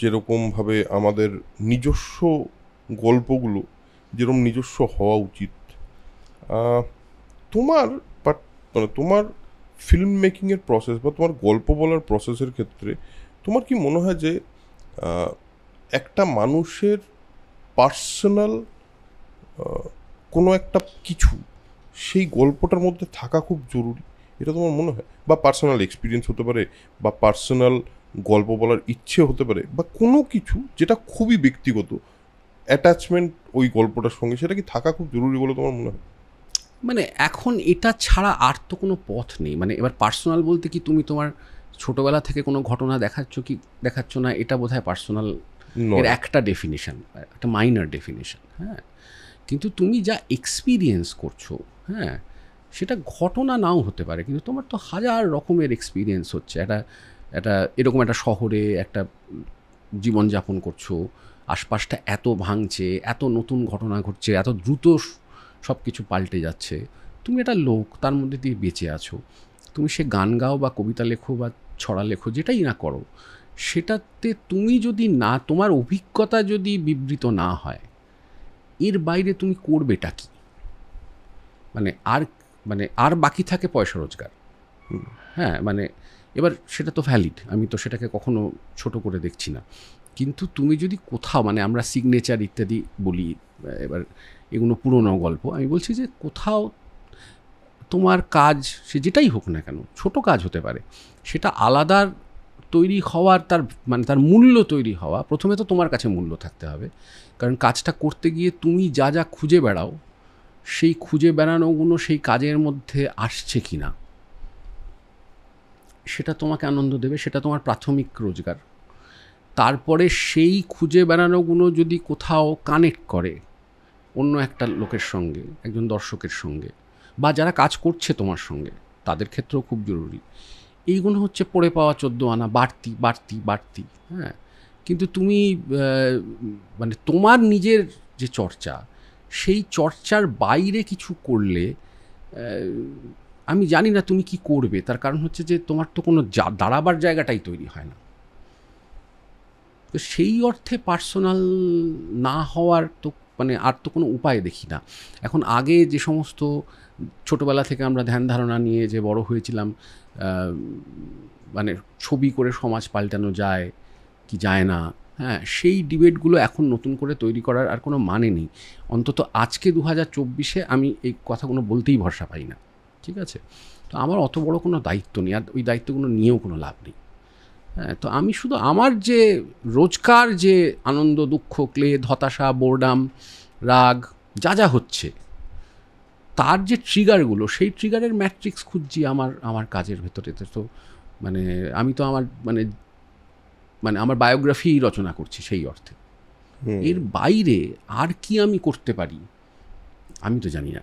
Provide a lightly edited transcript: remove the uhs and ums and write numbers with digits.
যেরকমভাবে আমাদের নিজস্ব গল্পগুলো যেরকম নিজস্ব হওয়া উচিত, তোমার মানে তোমার ফিল্ম মেকিংয়ের প্রসেস বা তোমার গল্প বলার প্রসেসের ক্ষেত্রে তোমার কি মনে হয় যে একটা মানুষের পার্সোনাল কোনো একটা কিছু সেই গল্পটার মধ্যে থাকা খুব জরুরি, এটা তোমার মনে হয়? বা পার্সোনাল এক্সপিরিয়েন্স হতে পারে, বা পার্সোনাল গল্প বলার ইচ্ছে হতে পারে, বা কোনো কিছু যেটা খুবই ব্যক্তিগত অ্যাটাচমেন্ট ওই গল্পটার সঙ্গে, সেটা কি থাকা খুব জরুরি বলে তোমার মনে হয়? মানে এখন এটা ছাড়া আর তো কোনো পথ নেই। মানে এবার পার্সোনাল বলতে কি তুমি তোমার ছোটোবেলা থেকে কোনো ঘটনা দেখাচ্ছ না, এটা বোধহয় পার্সোনাল এর একটা ডেফিনিশন, একটা মাইনর ডেফিনিশন। হ্যাঁ, কিন্তু তুমি যা এক্সপিরিয়েন্স করছো, হ্যাঁ, সেটা ঘটনা নাও হতে পারে, কিন্তু তোমার তো হাজার রকমের এক্সপিরিয়েন্স হচ্ছে। একটা এরকম একটা শহরে একটা জীবনযাপন করছো, আশপাশটা এত ভাঙছে, এত নতুন ঘটনা ঘটছে, এত দ্রুত সব কিছু পাল্টে যাচ্ছে। তুমি একটা লোক, তার মধ্যে দিয়ে বেঁচে আছো। তুমি সে গান গাও বা কবিতা লেখো বা ছড়া লেখো, যেটাই না করো, সেটাতে তুমি যদি না, তোমার অভিজ্ঞতা যদি বিবৃত না হয়, এর বাইরে তুমি করবেটা কি? আর বাকি থাকে পয়সা রোজগার। হ্যাঁ, মানে এবার সেটা তো ভ্যালিড, আমি তো সেটাকে কখনো ছোট করে দেখছি না। কিন্তু তুমি যদি কোথাও, মানে আমরা সিগনেচার ইত্যাদি বলি, এবার এগুলো পুরনো গল্প, আমি বলছি যে কোথাও তোমার কাজ, সে যেটাই হোক না কেন, ছোট কাজ হতে পারে, সেটা আলাদা তৈরি হওয়ার, তার মূল্য তৈরি হওয়া, প্রথমে তো তোমার কাছে মূল্য থাকতে হবে। কারণ কাজটা করতে গিয়ে তুমি যা যা খুঁজে বেড়াও, সেই খুঁজে বেড়ানোগুলো সেই কাজের মধ্যে আসছে কি না, সেটা তোমাকে আনন্দ দেবে, সেটা তোমার প্রাথমিক রোজগার। তারপরে সেই খুঁজে বেড়ানোগুলো যদি কোথাও কানেক্ট করে অন্য একটা লোকের সঙ্গে, একজন দর্শকের সঙ্গে, বা যারা কাজ করছে তোমার সঙ্গে, তাদের ক্ষেত্রেও খুব জরুরি। এইগুলো হচ্ছে পড়ে পাওয়া 14 আনা, বাড়তি বাড়তি বাড়তি। হ্যাঁ, কিন্তু তুমি মানে তোমার নিজের যে চর্চা, সেই চর্চার বাইরে কিছু করলে আমি জানি না তুমি কি করবে। তার কারণ হচ্ছে যে তোমার তো কোনো দাঁড়াবার জায়গাটাই তৈরি হয় না। তো সেই অর্থে পার্সোনাল না হওয়ার তো মানে আর তো কোনো উপায় দেখি না এখন। আগে যে সমস্ত ছোটোবেলা থেকে আমরা ধ্যান ধারণা নিয়ে যে বড় হয়েছিলাম, মানে ছবি করে সমাজ পাল্টানো যায় কি যায় না, হ্যাঁ, সেই ডিবেটগুলো এখন নতুন করে তৈরি করার আর কোনো মানে নেই। অন্তত আজকে 2024-এ আমি এই কথাগুলো বলতেই ভরসা পাই না। ঠিক আছে, তো আমার অত বড় কোনো দায়িত্ব নেই, আর ওই দায়িত্বগুলো নিয়েও কোনো লাভ নেই। হ্যাঁ, তো আমি শুধু আমার যে রোজকার যে আনন্দ, দুঃখ, ক্লেদ, হতাশা, বোরডাম, রাগ, যা যা হচ্ছে, তার যে ট্রিগারগুলো, সেই ট্রিগারের ম্যাট্রিক্স খুঁজছি আমার কাজের ভেতরে। তো মানে আমি তো মানে আমার বায়োগ্রাফি রচনা করছি সেই অর্থে। এর বাইরে আর কি আমি করতে পারি আমি তো জানি না।